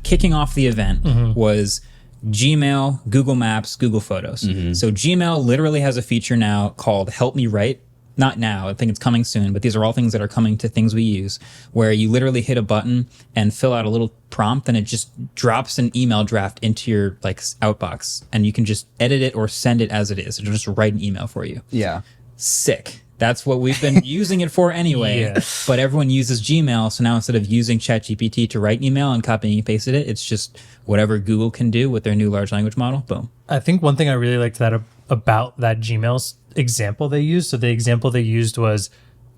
Kicking off the event was Gmail, Google Maps, Google Photos. So Gmail literally has a feature now called Help Me Write. Not now, I think it's coming soon, but these are all things that are coming to things we use, where you literally hit a button and fill out a little prompt and it just drops an email draft into your like outbox and you can just edit it or send it as it is. It'll just write an email for you. Yeah. Sick. That's what we've been using it for anyway. Yes. But everyone uses Gmail, so now instead of using ChatGPT to write email and copying and pasting it, it's just whatever Google can do with their new large language model. Boom. I think one thing I really liked about that Gmail example they used. So the example they used was,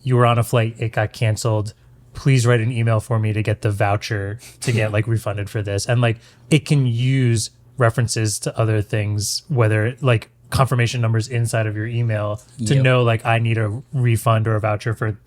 you were on a flight, it got canceled. Please write an email for me to get the voucher to get like refunded for this. And like it can use references to other things, whether like confirmation numbers inside of your email to know like I need a refund or a voucher for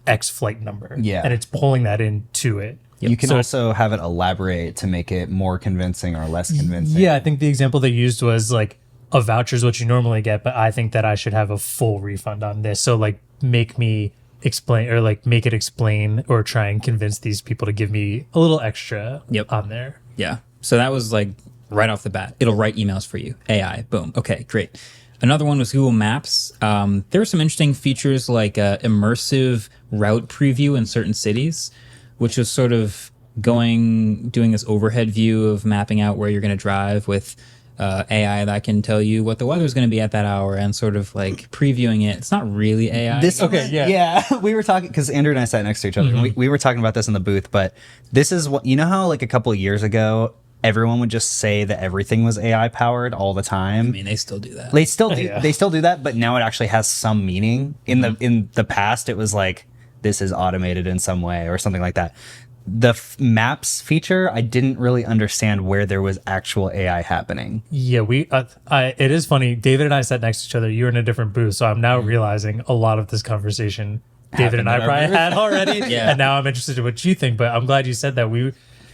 X flight number. Yeah. And it's pulling that into it. You can also have it elaborate to make it more convincing or less convincing. Yeah, I think the example they used was like, a voucher is what you normally get, but I think that I should have a full refund on this. So like make me explain, or like make it explain, or try and convince these people to give me a little extra on there. Yeah. So that was like right off the bat. It'll write emails for you. AI. Boom. Okay, great. Another one was Google Maps. There were some interesting features like immersive route preview in certain cities, which was sort of doing this overhead view of mapping out where you're going to drive with AI that can tell you what the weather's going to be at that hour and sort of like previewing it. It's not really AI. Yeah. We were talking because Andrew and I sat next to each other. And we were talking about this in the booth, but this is what, you know how like a couple of years ago, everyone would just say that everything was AI powered all the time. I mean, they still do that. They still do. They still do that, but now it actually has some meaning. In the past, it was like this is automated in some way or something like that. The maps feature, I didn't really understand where there was actual AI happening. Yeah, it is funny. David and I sat next to each other. You were in a different booth, so I'm now realizing a lot of this conversation David and I probably had already. And now I'm interested in what you think. But I'm glad you said that.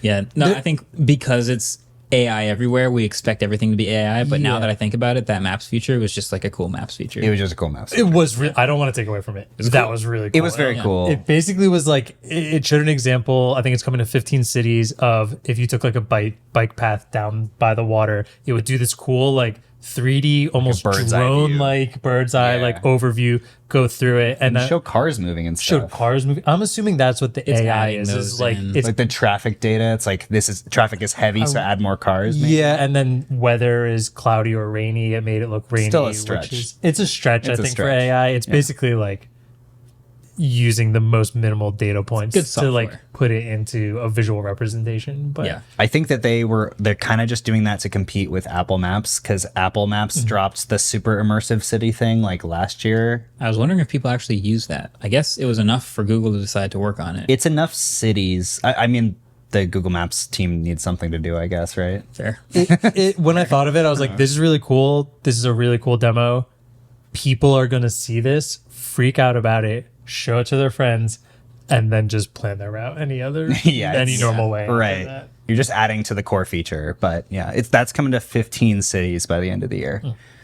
I think because it's AI everywhere, we expect everything to be AI. But now that I think about it, that maps feature was just like a cool maps feature. It was just a cool maps. It was. I don't want to take away from it. That was really cool. It was very cool. It basically was like, it showed an example. I think it's coming to 15 cities of if you took like a bike path down by the water, it would do this cool like 3D, almost drone like bird's eye like overview, go through it and show cars moving and stuff. Show cars moving. I'm assuming that's what the AI is like. It's like the traffic data. It's like traffic is heavy, so add more cars. Maybe. Yeah, and then weather is cloudy or rainy. It made it look rainy. Still a stretch. It's a stretch, I think, for AI. It's basically like using the most minimal data points to like put it into a visual representation. But I think that they're kind of just doing that to compete with Apple Maps, because Apple Maps dropped the super immersive city thing like last year. I was wondering if people actually use that. I guess it was enough for Google to decide to work on it. It's enough cities. I mean, the Google Maps team needs something to do, I guess, right? Fair. When I thought of it, I was like, this is really cool. This is a really cool demo. People are going to see this, freak out about it, show it to their friends, and then just plan their route any normal way. Right. You're just adding to the core feature. But yeah, that's coming to 15 cities by the end of the year.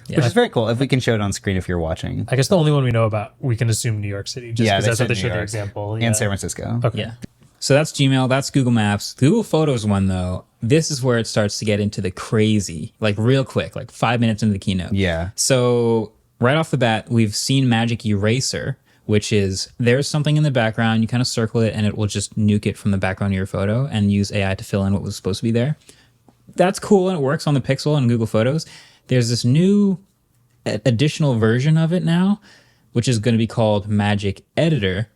Which is very cool. If we can show it on screen if you're watching. I guess the only one we know about, we can assume New York City. Just because that's what they showed the example. And San Francisco. Okay. Yeah. So that's Gmail. That's Google Maps. Google Photos one, though, this is where it starts to get into the crazy, like real quick, like 5 minutes into the keynote. Yeah. So right off the bat, we've seen Magic Eraser, which is there's something in the background, you kind of circle it, and it will just nuke it from the background of your photo and use AI to fill in what was supposed to be there. That's cool, and it works on the Pixel and Google Photos. There's this new additional version of it now, which is going to be called Magic Editor,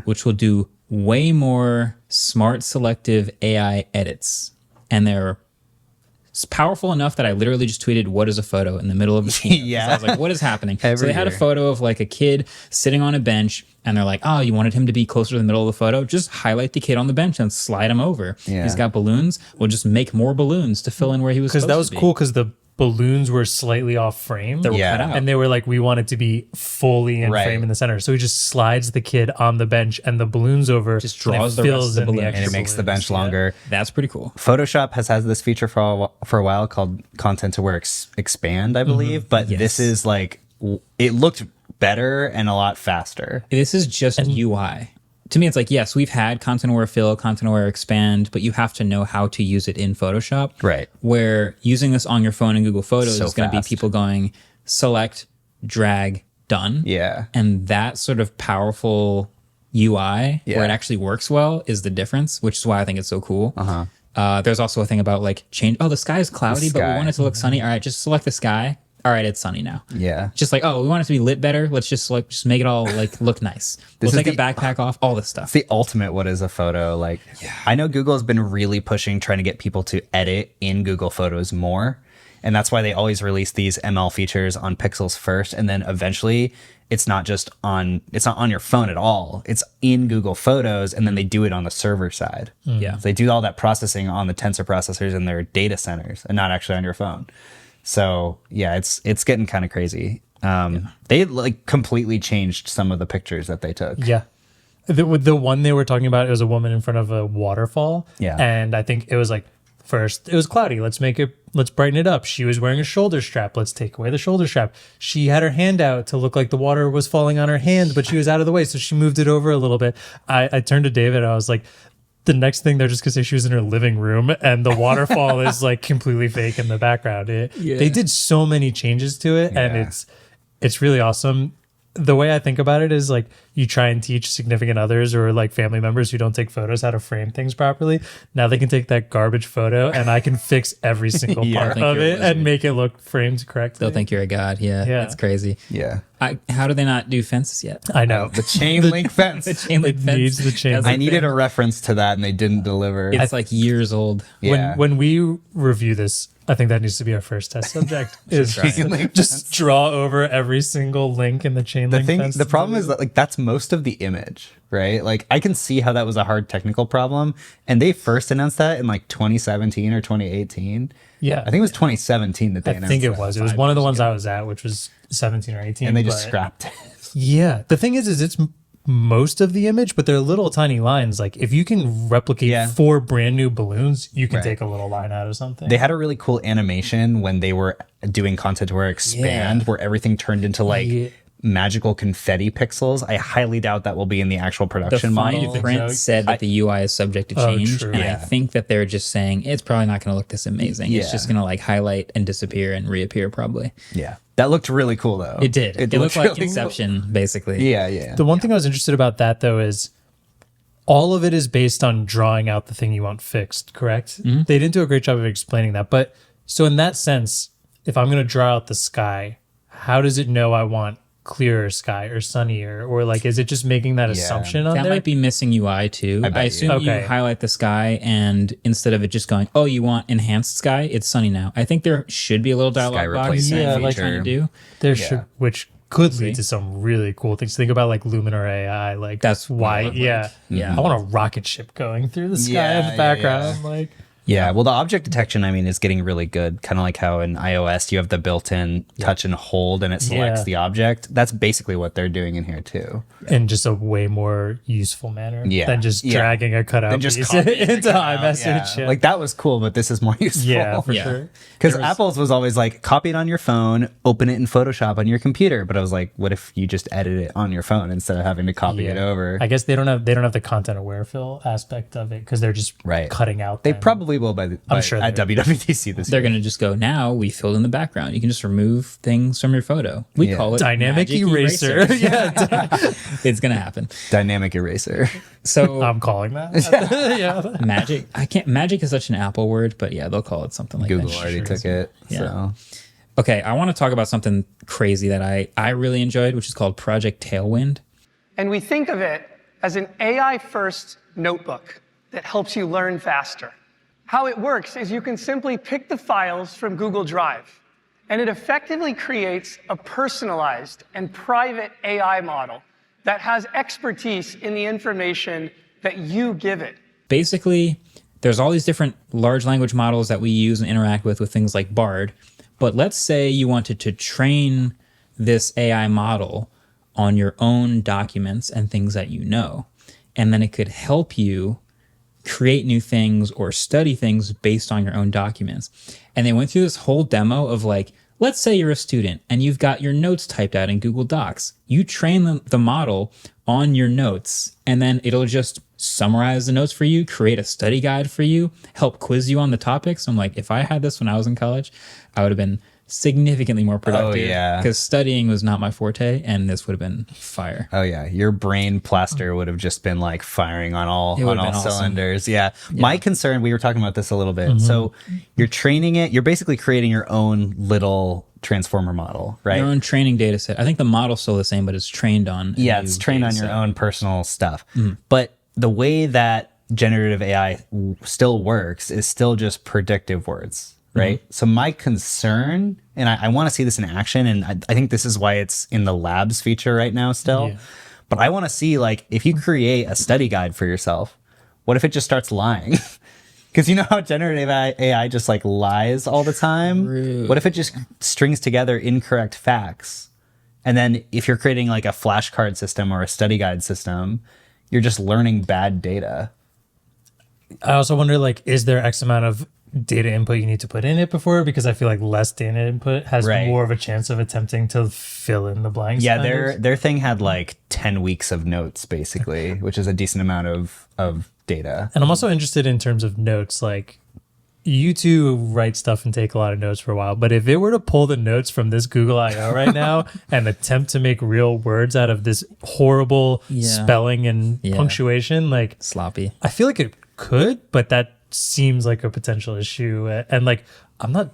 which will do way more smart selective AI edits. And they're powerful enough that I literally just tweeted, "What is a photo?" in the middle of the scene. I was like, what is happening? So they had a photo of like a kid sitting on a bench, and they're like, oh, you wanted him to be closer to the middle of the photo? Just highlight the kid on the bench and slide him over. He's got balloons. We'll just make more balloons to fill in where he was supposed to be. Because that was cool, because the balloons were slightly off frame. They were cut out. And they were like, we want it to be fully in frame in the center. So he just slides the kid on the bench and the balloons over. Just draws the rest of the balloons. And it makes the bench longer. That's pretty cool. Photoshop has had this feature for a while called Content Aware Expand, I believe. But this is like, it looked better and a lot faster. This is just UI. to me, it's like, yes, we've had content aware fill, content aware expand, but you have to know how to use it in Photoshop. Right. Where using this on your phone in Google Photos So is going to be fast. people going select, drag, done. Yeah. And that sort of powerful UI Yeah. where it actually works well is the difference, which is why I think it's so cool. There's also a thing about like change. Oh, the sky is cloudy, but we sky. want it to look sunny. All right, just select the sky. All right, it's sunny now. Yeah. Just like, oh, we want it to be lit better. Let's just make it all like look nice. We'll is take a the- backpack off, all this stuff. It's the ultimate what is a photo. Like, I know Google has been really pushing trying to get people to edit in Google Photos more. And that's why they always release these ML features on Pixels first. And then eventually it's not on your phone at all. It's in Google Photos. And then they do it on the server side. Yeah. So they do all that processing on the tensor processors in their data centers and not actually on your phone. So yeah, it's getting kind of crazy. They like completely changed some of the pictures that they took. Yeah. The one they were talking about, it was a woman in front of a waterfall. Yeah. And I think it was like, first it was cloudy. Let's brighten it up. She was wearing a shoulder strap. Let's take away the shoulder strap. She had her hand out to look like the water was falling on her hand, but she was out of the way. So she moved it over a little bit. I turned to David and I was like, the next thing they're just gonna say she was in her living room and the waterfall is like completely fake in the background. They did so many changes to it, and Yeah. it's really awesome. The way I think about it is like you try and teach significant others or like family members who don't take photos how to frame things properly. Now they can take that garbage photo and I can fix every single Yeah. part I think of you're it and make it look framed correctly. They'll think you're a god. Yeah, Yeah. that's crazy. Yeah. How do they not do fences yet? I know. The chain link fence. Chain link It fence. needs the chain That's link I needed a reference to that and they didn't deliver. It's like years old. Yeah. When we review this, I think that needs to be our first test subject. Is Chain link just draw over every single link in the chain link fence. The problem is that like that's most of the image, right? Like I can see how that was a hard technical problem, and they first announced that in like 2017 or 2018. Yeah. I think it was 2017 that they I announced. think it that. was. It was one of the ones I was at, which was 17 or 18. and they just but- scrapped it. Yeah. The thing is it's most of the image, but they're little tiny lines. Like if you can replicate Yeah. 4 brand new balloons, you can Right. take a little line out of something. They had a really cool animation when they were doing content aware expand, Yeah. where everything turned into like Yeah. magical confetti pixels. I highly doubt that will be in the actual The production fine model. print so? said that the UI is subject to change, true. and I Yeah. think that they're just saying it's probably not going to look this amazing. It's Yeah. just going to like highlight and disappear and reappear probably. Yeah, that looked really cool though. It did. It looked like really cool. Inception, basically. Yeah, yeah. The one thing I was interested about that though is all of it is based on drawing out the thing you want fixed, correct? Mm-hmm. They didn't do a great job of explaining that. But so in that sense, if I'm going to draw out the sky, how does it know I want clearer sky or sunnier? Or like, is it just making that assumption on That there? might be missing UI too. bet I you. assume Okay. you highlight the sky, and instead of it just going, "Oh, you want enhanced sky? It's sunny now." I think there should be a little dialogue box replacement saying what you're feature. trying to do. There Yeah. should, which could lead to some really cool things. Think about like Luminar AI. Like That's why, what it yeah, Yeah. I want a rocket ship going through the sky Yeah, in the yeah, background. yeah. Like, Yeah, well, the object detection, I mean, is getting really good. Kind of like how in iOS you have the built-in touch and hold, and it selects Yeah. the object. That's basically what they're doing in here too. in just a way more useful manner Yeah, than just yeah. dragging a cutout Then just piece copying into it out. iMessage. Yeah. Like that was cool, but this is more useful. Yeah, for Yeah. sure. Because Apple's was always like, copy it on your phone, open it in Photoshop on your computer. But I was like, what if you just edit it on your phone instead of having to copy it over? I guess they don't have the content aware fill aspect of it because they're just Right. cutting out. They them. probably will sure at they WWDC this They're year. going to just go, now we filled in the background. You can just remove things from your photo. We Yeah. call it dynamic Magic eraser. yeah, It's going to happen. Dynamic eraser. So I'm calling that. yeah. magic, magic is such an Apple word, but yeah, they'll call it something like Google that. already took it. Yeah. So Okay, I want to talk about something crazy that I really enjoyed, which is called Project Tailwind. And we think of it as an AI-first notebook that helps you learn faster. How it works is you can simply pick the files from Google Drive, and it effectively creates a personalized and private AI model that has expertise in the information that you give it. Basically, there's all these different large language models that we use and interact with things like Bard. But let's say you wanted to train this AI model on your own documents and things that you know. And then it could help you create new things or study things based on your own documents. And they went through this whole demo of like, let's say you're a student and you've got your notes typed out in Google Docs. You train the model on your notes, and then it'll just summarize the notes for you, create a study guide for you, help quiz you on the topics. I'm like, if I had this when I was in college, I would have been significantly more productive. Oh, yeah. Because studying was not my forte, and this would have been fire. Oh yeah, your brain plaster would have just been like firing on all It would have been awesome. cylinders. Yeah. My concern, we were talking about this a little bit. So you're training it. You're basically creating your own little transformer model, right? Your own training data set. I think the model's still the same, but it's trained on. Yeah, it's trained on your own personal stuff. But the way that generative AI still works is still just predictive words, right? So my concern, and I want to see this in action, and I think this is why it's in the labs feature right now still. Yeah. But I want to see, like, if you create a study guide for yourself, what if it just starts lying? Because you know how generative AI just like lies all the time? True. What if it just strings together incorrect facts? And then if you're creating like a flashcard system or a study guide system, you're just learning bad data. I also wonder, like, is there X amount of data input you need to put in it before? Because I feel like less data input has Right. more of a chance of attempting to fill in the blanks. Yeah, kind of. their thing had like 10 weeks of notes basically, which is a decent amount of data. And I'm also interested in terms of notes. Like, you two write stuff and take a lot of notes for a while, but if it were to pull the notes from this Google I/O right now and attempt to make real words out of this horrible spelling and punctuation, like, Sloppy. I feel like it could, but that seems like a potential issue. And like, I'm not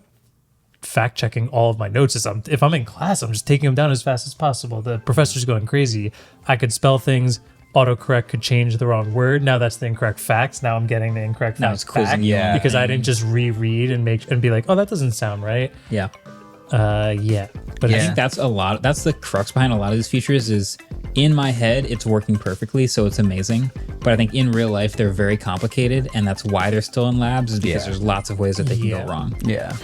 fact checking all of my notes. If I'm in class, I'm just taking them down as fast as possible. The professor's going crazy. I could spell things. Autocorrect could change the wrong word. Now that's the incorrect facts. Now I'm getting the incorrect Now facts it's quizzing back you on because I didn't just reread and be like, oh, that doesn't sound right. Yeah. Yeah. But I think that's the crux behind a lot of these features is in my head, it's working perfectly. So it's amazing. But I think in real life, they're very complicated. And that's why they're still in labs is because there's lots of ways that they can go wrong. Yeah.